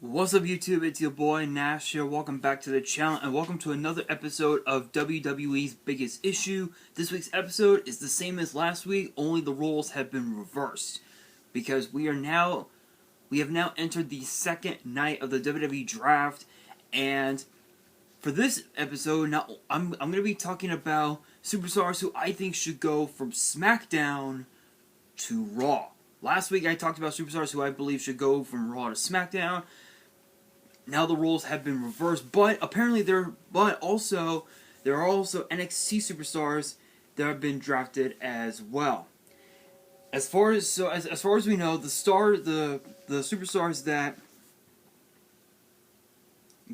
What's up YouTube, it's your boy Nash here, welcome back to the channel and welcome to another episode of WWE's Biggest Issue. This week's episode is the same as last week, only the roles have been reversed. Because we have now entered the second night of the WWE Draft, and for this episode, now I'm going to be talking about superstars who I think should go from SmackDown to Raw. Last week I talked about superstars who I believe should go from Raw to SmackDown. Now the roles have been reversed, but apparently there are also NXT superstars that have been drafted as well. As far as we know, the superstars that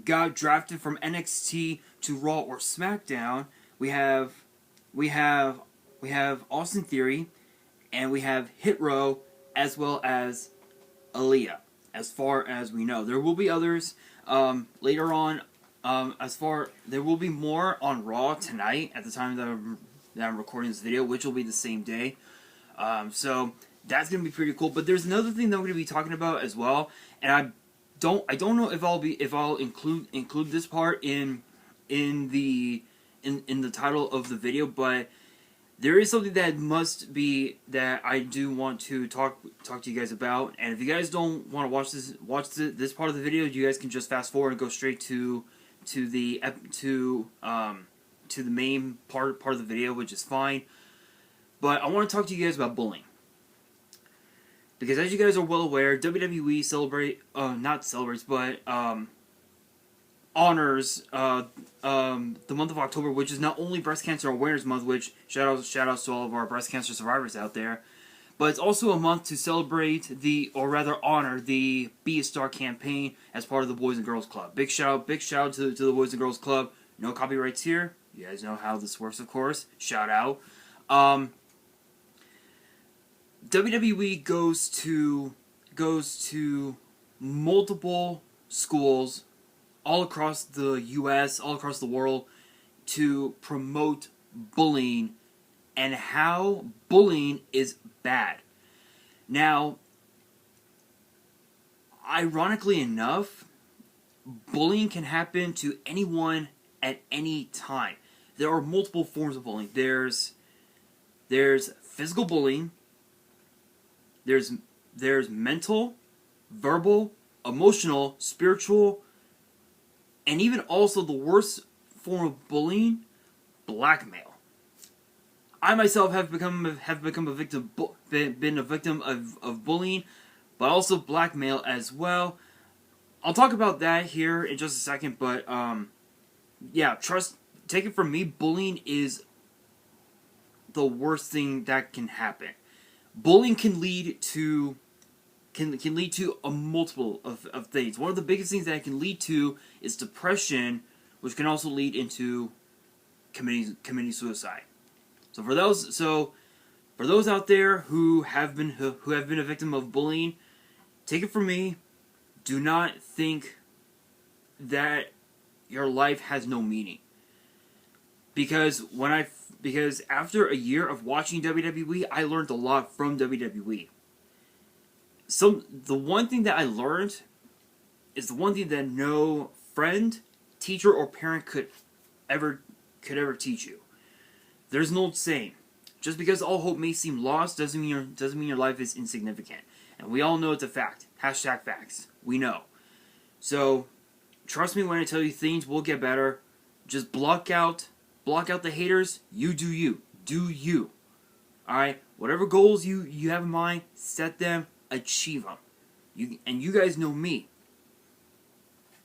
got drafted from NXT to Raw or SmackDown, we have Austin Theory, and we have Hit Row, as well as Aaliyah. As far as we know, there will be others later on. There will be more on Raw tonight at the time that I'm recording this video, which will be the same day. So that's gonna be pretty cool. But there's another thing that we're gonna be talking about as well, and I don't know if I'll include this part in the title of the video, but there is something that I do want to talk to you guys about, and if you guys don't want to watch this part of the video, you guys can just fast forward and go straight to the main part of the video, which is fine. But I want to talk to you guys about bullying, because as you guys are well aware, WWE honors the month of October, which is not only Breast Cancer Awareness Month, which shout outs to all of our breast cancer survivors out there, but it's also a month to celebrate honor the Be a Star campaign as part of the Boys and Girls Club. Big shout out to the Boys and Girls Club. No copyrights here. You guys know how this works, of course. Shout out. WWE goes to multiple schools all across the U.S., all across the world, to promote bullying and how bullying is bad. Now, ironically enough, bullying can happen to anyone at any time. There are multiple forms of bullying. There's physical bullying, there's mental, verbal, emotional, spiritual, and even also the worst form of bullying, blackmail. I myself have become a victim, been a victim of bullying, but also blackmail as well. I'll talk about that here in just a second, but yeah, take it from me, bullying is the worst thing that can happen. Bullying can lead to a multiple of things. One of the biggest things that it can lead to is depression, which can also lead into committing suicide. So for those out there who have been a victim of bullying, take it from me, do not think that your life has no meaning. Because after a year of watching WWE, I learned a lot from WWE. The one thing that I learned is the one thing that no friend, teacher, or parent could ever teach you. There's an old saying: just because all hope may seem lost doesn't mean your life is insignificant. And we all know it's a fact. Hashtag facts. We know. So trust me when I tell you things will get better. Just block out the haters. You do you. Do you. Alright? Whatever goals you have in mind, set them. Achieve them. You guys know me.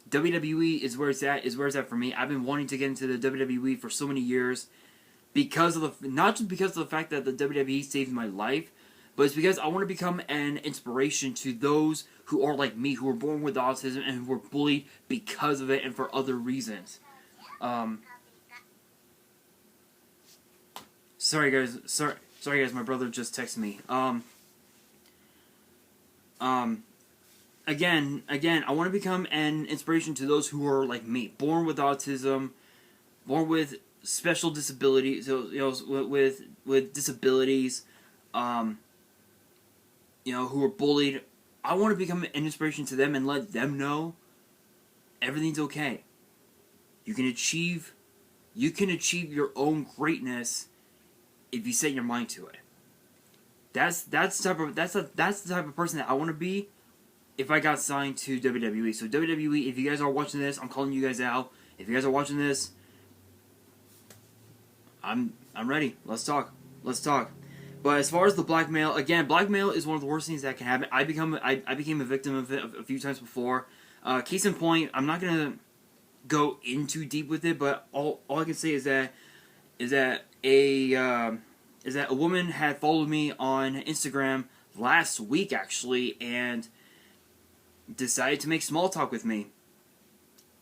WWE is where it's at for me. I've been wanting to get into the WWE for so many years not just because of the fact that the WWE saved my life, but it's because I want to become an inspiration to those who are like me, who were born with autism and who were bullied because of it and for other reasons. Sorry guys, my brother just texted me. Again, I want to become an inspiration to those who are like me, born with autism, born with special disabilities, with disabilities, who were bullied I want to become an inspiration to them and let them know everything's okay. You can achieve your own greatness if you set your mind to it. That's the type of person that I want to be if I got signed to WWE. So WWE, if you guys are watching this, I'm calling you guys out. If you guys are watching this, I'm ready. Let's talk. But as far as the blackmail, again, blackmail is one of the worst things that can happen. I became a victim of it a few times before. Case in point, I'm not gonna go in too deep with it, but all I can say is that a woman had followed me on Instagram last week actually, and decided to make small talk with me.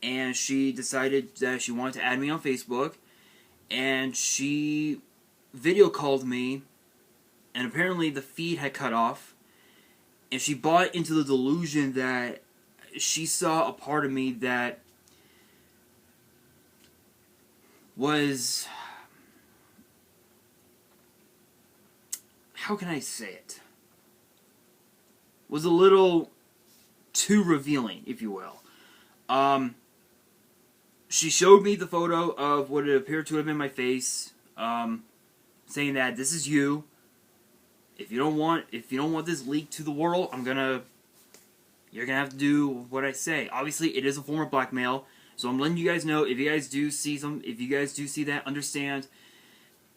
And she decided that she wanted to add me on Facebook, and she video called me, and apparently the feed had cut off, and she bought into the delusion that she saw a part of me that was, how can I say it, was a little too revealing, if you will. She showed me the photo of what it appeared to have been my face, saying that this is you. If you don't want this leaked to the world, you're gonna have to do what I say. Obviously, it is a form of blackmail, so I'm letting you guys know. If you guys do see that, understand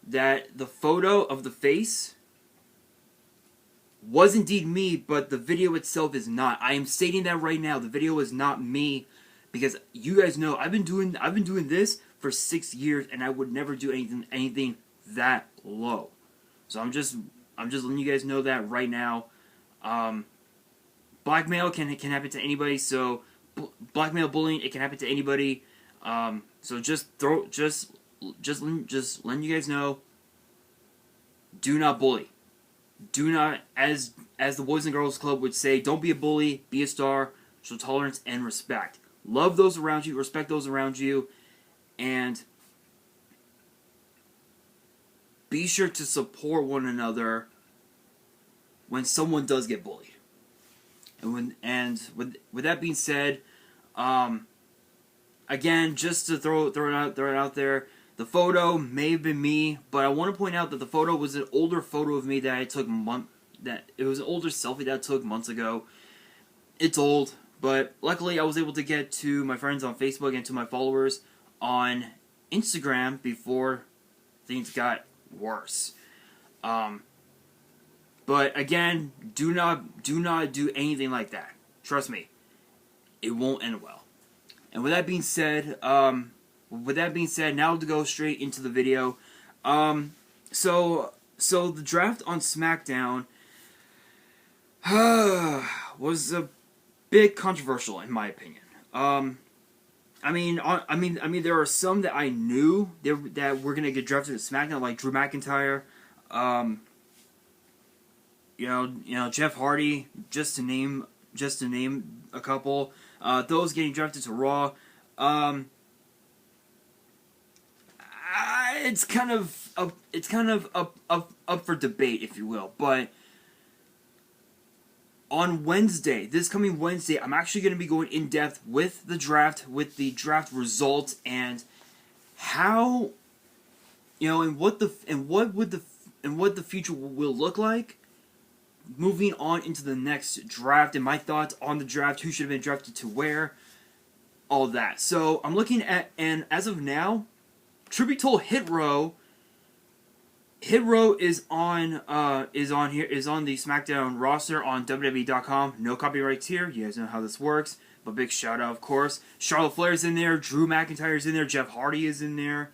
that the photo of the face was indeed me, but the video itself is not. I am stating that right now. The video is not me, because you guys know I've been doing this for 6 years, and I would never do anything that low. So I'm just letting you guys know that right now. Blackmail can happen to anybody. So blackmail, bullying, it can happen to anybody. So just letting you guys know. Do not bully. Do not, as the Boys and Girls Club would say, don't be a bully, be a star, show tolerance and respect. Love those around you, respect those around you, and be sure to support one another when someone does get bullied. And with that being said, again, just to throw it out there, the photo may have been me, but I want to point out that the photo was an older photo of me that I took it was an older selfie that I took months ago. It's old, but luckily I was able to get to my friends on Facebook and to my followers on Instagram before things got worse. But again, do not do anything like that. Trust me, it won't end well. And with that being said, now to go straight into the video. So the draft on SmackDown was a bit controversial in my opinion. I mean, there are some that I knew that were gonna get drafted to SmackDown, like Drew McIntyre, Jeff Hardy, just to name a couple. Those getting drafted to Raw. It's kind of up for debate, if you will. But on Wednesday, this coming Wednesday, I'm actually going to be going in depth with the draft results, and how, and what the future will look like moving on into the next draft, and my thoughts on the draft, who should have been drafted to where, all that. So I'm looking at, and as of now, truth be told, Hit Row is on the SmackDown roster on WWE.com. No copyrights here. You guys know how this works. But big shout out, of course. Charlotte Flair's in there. Drew McIntyre's in there. Jeff Hardy is in there.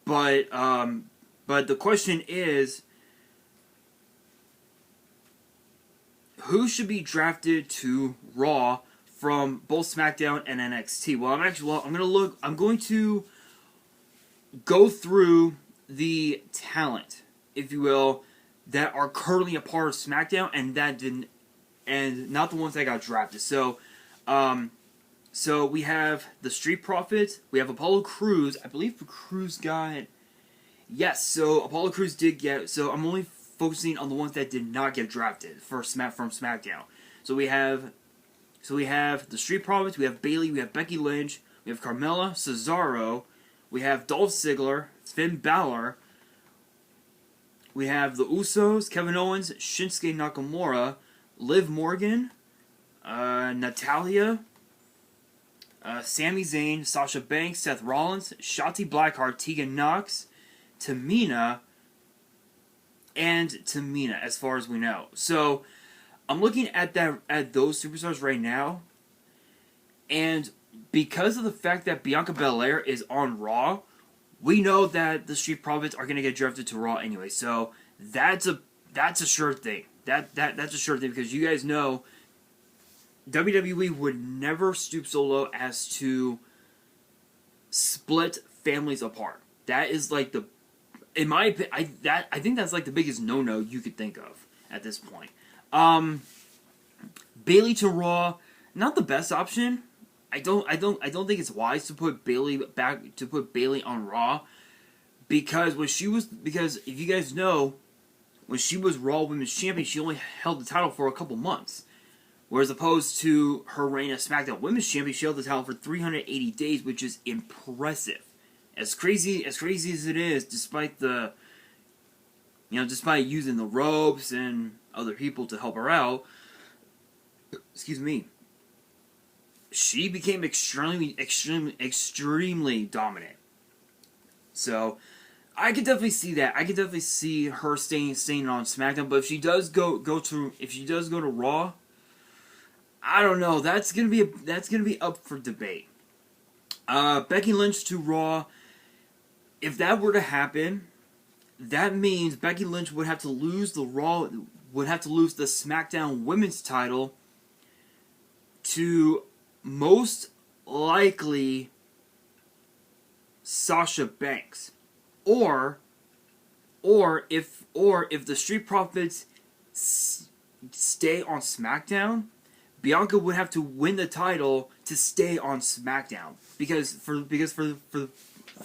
But the question is, who should be drafted to Raw from both SmackDown and NXT? Well, I'm going to go through the talent, if you will, that are currently a part of SmackDown and not the ones that got drafted. So So we have the Street Profits. We have Apollo Crews. I believe Crews got... Yes, so Apollo Crews did get... So I'm only focusing on the ones that did not get drafted from SmackDown. So we have the Street Profits. We have Bayley. We have Becky Lynch. We have Carmella, Cesaro. We have Dolph Ziggler, Finn Balor. We have the Usos, Kevin Owens, Shinsuke Nakamura, Liv Morgan, Natalya, Sami Zayn, Sasha Banks, Seth Rollins, Shotzi Blackheart, Tegan Nox, Tamina, as far as we know. So I'm looking at those superstars right now, and because of the fact that Bianca Belair is on Raw, we know that the Street Profits are going to get drafted to Raw anyway. So that's a sure thing. That's a sure thing, because you guys know WWE would never stoop so low as to split families apart. That is like the, in my opinion, I think that's like the biggest no-no you could think of at this point. Bayley to Raw, not the best option. I don't think it's wise to put Bayley on Raw, because if you guys know, when she was Raw Women's Champion, she only held the title for a couple months. Whereas opposed to her reign as SmackDown Women's Champion, she held the title for 380 days, which is impressive. As crazy as it is, despite using the ropes and other people to help her out, excuse me, she became extremely dominant. So I could definitely see that. I could definitely see her staying on SmackDown. But if she does go to Raw, I don't know. That's gonna be up for debate. Becky Lynch to Raw. If that were to happen, that means Becky Lynch would have to lose the SmackDown Women's title to most likely Sasha Banks, or if the Street Profits stay on SmackDown, Bianca would have to win the title to stay on SmackDown, because for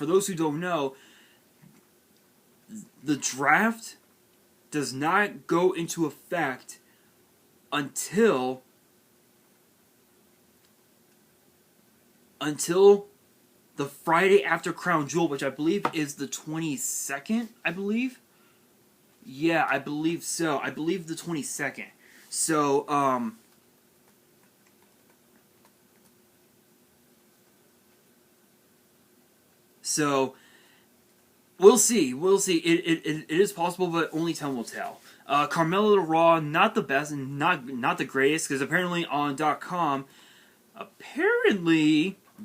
those who don't know, the draft does not go into effect until the Friday after Crown Jewel, which I believe is the 22nd, I believe. Yeah, I believe so. I believe the 22nd. So we'll see. It is possible, but only time will tell. Carmella to Raw, not the best and not the greatest, because apparently on .com,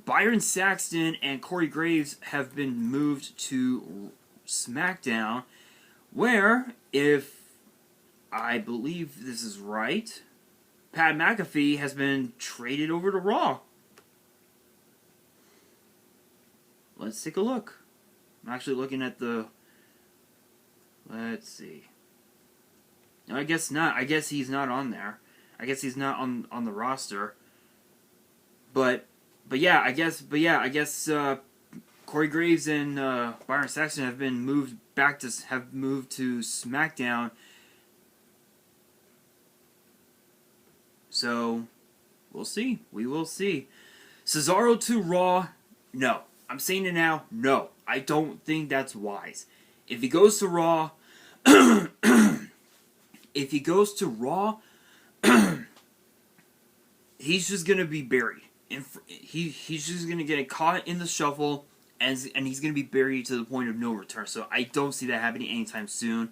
Byron Saxton and Corey Graves have been moved to SmackDown, where, if I believe this is right, Pat McAfee has been traded over to Raw. Let's take a look. I'm actually looking at the... Let's see. No, I guess not. I guess he's not on there. I guess he's not on the roster. But I guess Corey Graves and Byron Saxton have moved to SmackDown. So we'll see. We will see. Cesaro to Raw. No, I'm saying it now. No, I don't think that's wise. If he goes to Raw, he's just gonna be buried. He's just going to get caught in the shuffle, and he's going to be buried to the point of no return. So I don't see that happening anytime soon.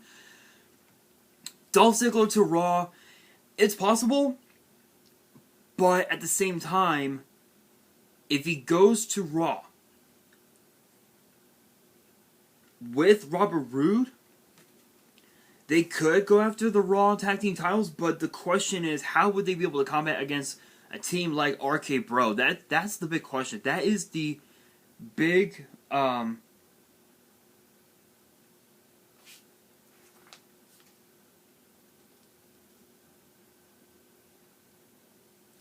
Dolph Ziggler to Raw, it's possible, but at the same time, if he goes to Raw with Robert Roode, they could go after the Raw Tag Team titles, but the question is, how would they be able to combat against a team like RK Bro? That's the big question. That is the big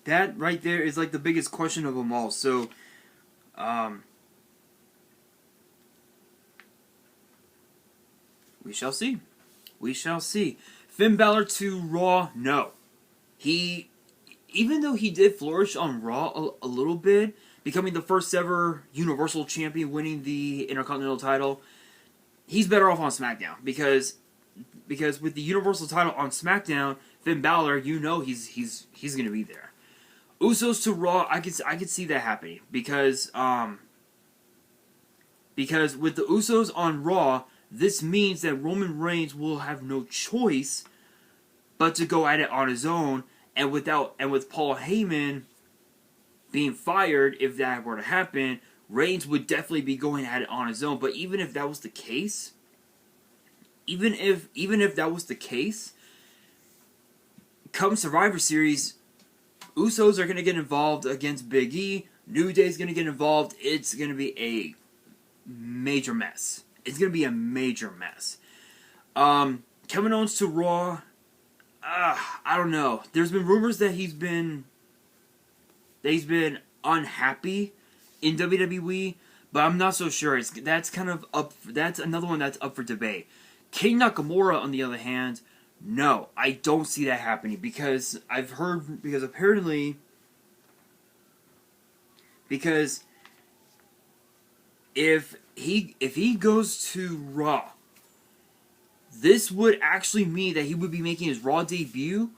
that right there is like the biggest question of them all. So, we shall see. We shall see. Finn Balor to Raw? No. He, even though he did flourish on Raw a little bit, becoming the first ever Universal Champion, winning the Intercontinental title, he's better off on SmackDown because with the Universal title on SmackDown, Finn Balor, you know he's going to be there. Usos to Raw, I could see that happening because with the Usos on Raw, this means that Roman Reigns will have no choice but to go at it on his own, and with Paul Heyman being fired, if that were to happen, Reigns would definitely be going at it on his own. But even if that was the case, come Survivor Series, Usos are going to get involved against Big E. New Day's going to get involved. It's going to be a major mess. It's going to be a major mess. Kevin Owens to Raw. I don't know. There's been rumors that he's been unhappy in WWE, but I'm not so sure. That's another one that's up for debate. King Nakamura, on the other hand, no, I don't see that happening because apparently if he goes to Raw, this would actually mean that he would be making his Raw debut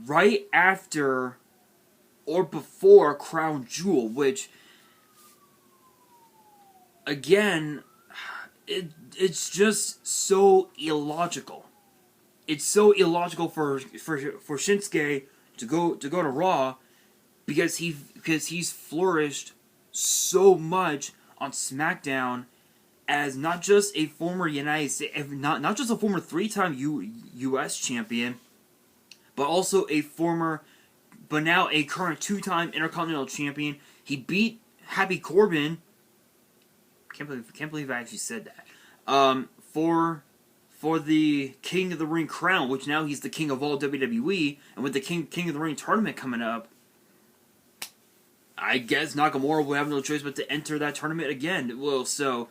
right after or before Crown Jewel, which, again, it's just so illogical. It's so illogical for Shinsuke to go to Raw because he's flourished so much on SmackDown as not just a former United States, not just a former 3-time U.S. champion, but also but now a current 2-time Intercontinental champion. He beat Happy Corbin. Can't believe I actually said that. For the King of the Ring crown, which now he's the king of all WWE, and with the King of the Ring tournament coming up, I guess Nakamura will have no choice but to enter that tournament again. Well, so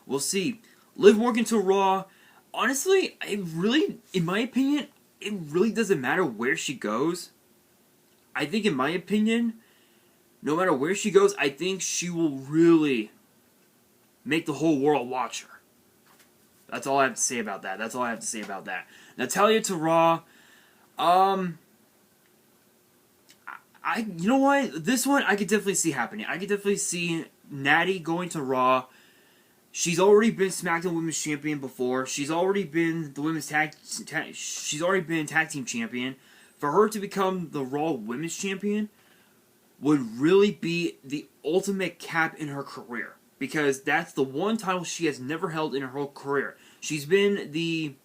we'll see. Liv Morgan to Raw. Honestly, in my opinion, it really doesn't matter where she goes. I think, in my opinion, no matter where she goes, I think she will really make the whole world watch her. That's all I have to say about that. Natalya to Raw. You know what? This one I could definitely see happening. I could definitely see Natty going to Raw. She's already been SmackDown Women's Champion before. She's already been the Women's She's already been Tag Team Champion. For her to become the Raw Women's Champion would really be the ultimate cap in her career, because that's the one title she has never held in her whole career. She's been the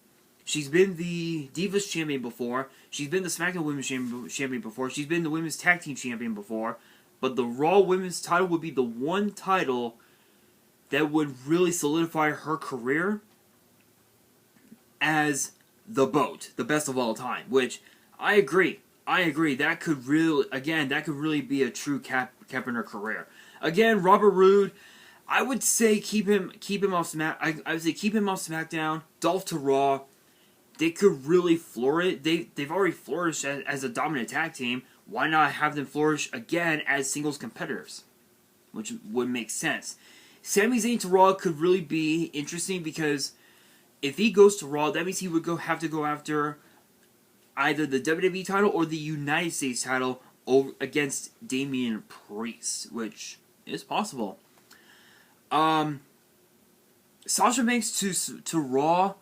Divas Champion before. She's been the SmackDown Women's Champion before. She's been the Women's Tag Team Champion before. But the Raw Women's title would be the one title that would really solidify her career as the GOAT, the best of all time. Which I agree. That could really be a true cap in her career. Again, Robert Roode, I would say keep him off SmackDown. Dolph to Raw. They could really flourish. They've already flourished as a dominant tag team. Why not have them flourish again as singles competitors? Which would make sense. Sami Zayn to Raw could really be interesting because if he goes to Raw, that means he would have to go after either the WWE title or the United States title against Damian Priest, which is possible. Sasha Banks to Raw,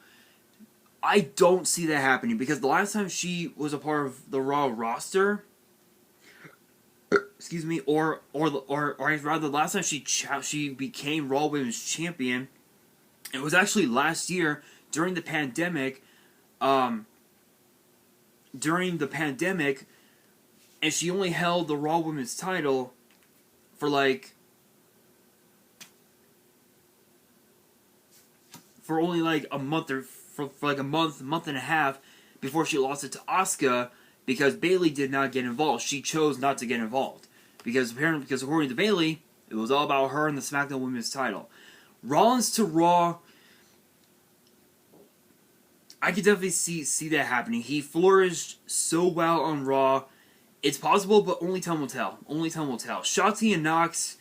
I don't see that happening because the last time she was a part of the Raw roster, or rather, the last time she became Raw Women's Champion, it was actually last year during the pandemic. And she only held the Raw Women's title for only a month, or for like a month and a half before she lost it to Asuka because Bayley did not get involved. She chose not to get involved. Because according to Bayley, it was all about her and the SmackDown Women's title. Rollins to Raw, I could definitely see that happening. He flourished so well on Raw. It's possible, but only time will tell. Only time will tell. Shotzi and Nox,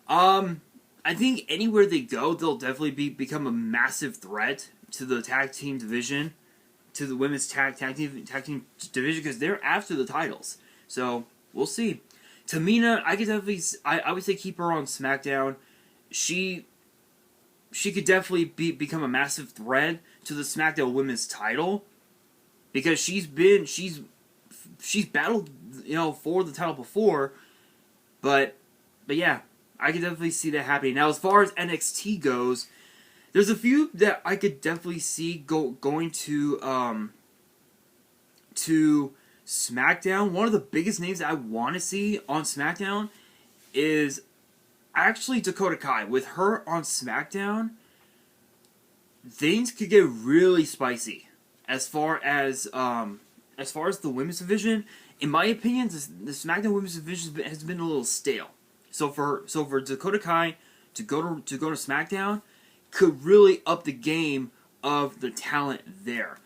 I think anywhere they go, they'll definitely become a massive threat to the tag team division, to the women's tag team division, because they're after the titles. So we'll see. Tamina, I could definitely, I would say keep her on SmackDown. She could definitely become a massive threat to the SmackDown Women's title, because she's battled, for the title before, but yeah, I could definitely see that happening. Now, as far as NXT goes, there's a few that I could definitely see going to SmackDown. One of the biggest names that I want to see on SmackDown is actually Dakota Kai. With her on SmackDown, things could get really spicy as far as the women's division. In my opinion, the SmackDown women's division has been a little stale. So for Dakota Kai to go to SmackDown could really up the game of the talent there.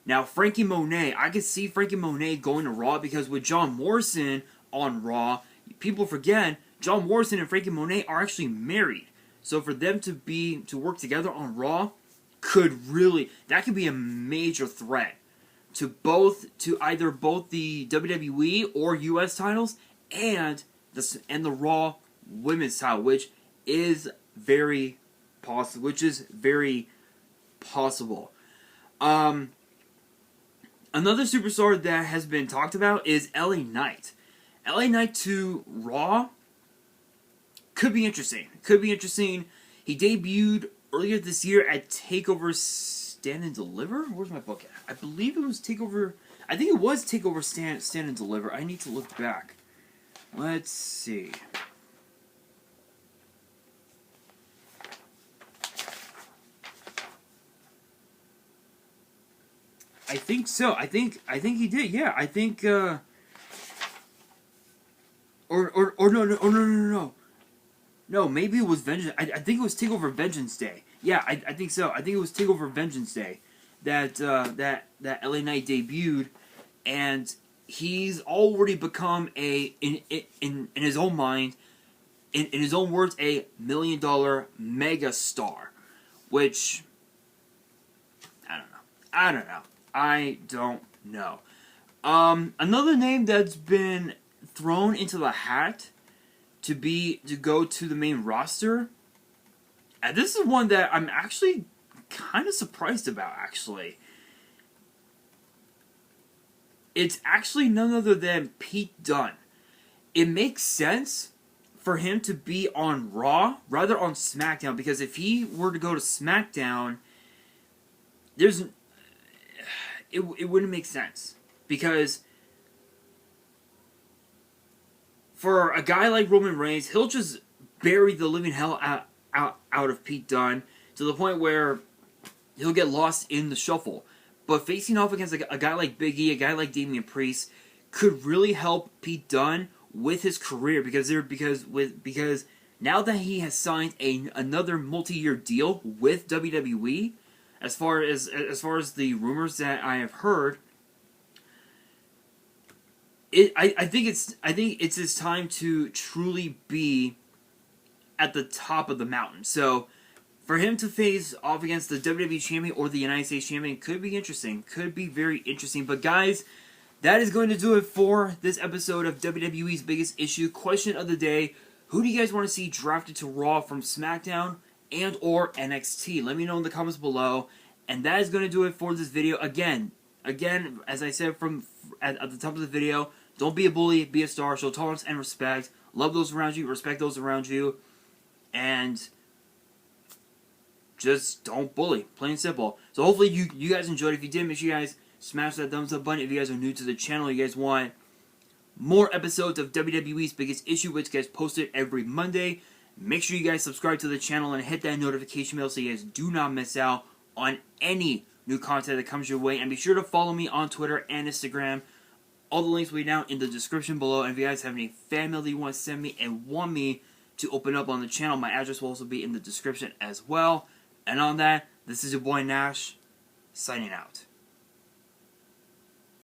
Now, Frankie Monet, I could see Frankie Monet going to Raw, because with John Morrison on Raw, people forget John Morrison and Frankie Monet are actually married. So for them to work together on Raw could be a major threat to either the WWE or US titles and the Raw Women's title, which is very possible. Another superstar that has been talked about is LA Knight. LA Knight to Raw could be interesting. He debuted earlier this year at TakeOver Stand and Deliver? Where's my book at? I believe it was TakeOver. I think it was TakeOver Stand and Deliver. I need to look back. Let's see. I think so. I think he did. Yeah, I think. Or no. No, maybe it was Vengeance. I think it was TakeOver Vengeance Day. Yeah, I think so. I think it was TakeOver Vengeance Day that LA Knight debuted, and he's already become in his own mind, in his own words, a $1 million mega star, which I don't know. Another name that's been thrown into the hat to go to the main roster, and this is one that I'm actually kind of surprised about, actually. It's actually none other than Pete Dunne. It makes sense for him to be on Raw rather on SmackDown, because if he were to go to SmackDown, it wouldn't make sense, because for a guy like Roman Reigns, he'll just bury the living hell out of Pete Dunne to the point where he'll get lost in the shuffle. But facing off against a guy like Big E, a guy like Damian Priest, could really help Pete Dunne with his career, because now that he has signed another multi-year deal with WWE, as far as the rumors that I have heard, I think it's his time to truly be at the top of the mountain. So for him to face off against the WWE Champion or the United States Champion could be interesting. Could be very interesting. But guys, that is going to do it for this episode of WWE's Biggest Issue. Question of the day: who do you guys want to see drafted to Raw from SmackDown and or NXT? Let me know in the comments below. And that is going to do it for this video. Again, as I said at the top of the video, don't be a bully, be a star, show tolerance and respect. Love those around you, respect those around you, and just don't bully. Plain and simple. So hopefully you guys enjoyed. If you did, make sure you guys smash that thumbs up button. If you guys are new to the channel, you guys want more episodes of WWE's Biggest Issue, which gets posted every Monday, make sure you guys subscribe to the channel and hit that notification bell so you guys do not miss out on any new content that comes your way. And be sure to follow me on Twitter and Instagram All the links will be down in the description below. And if you guys have any fan mail that you want to send me and want me to open up on the channel, my address will also be in the description as well. And on that, this is your boy Nash, signing out.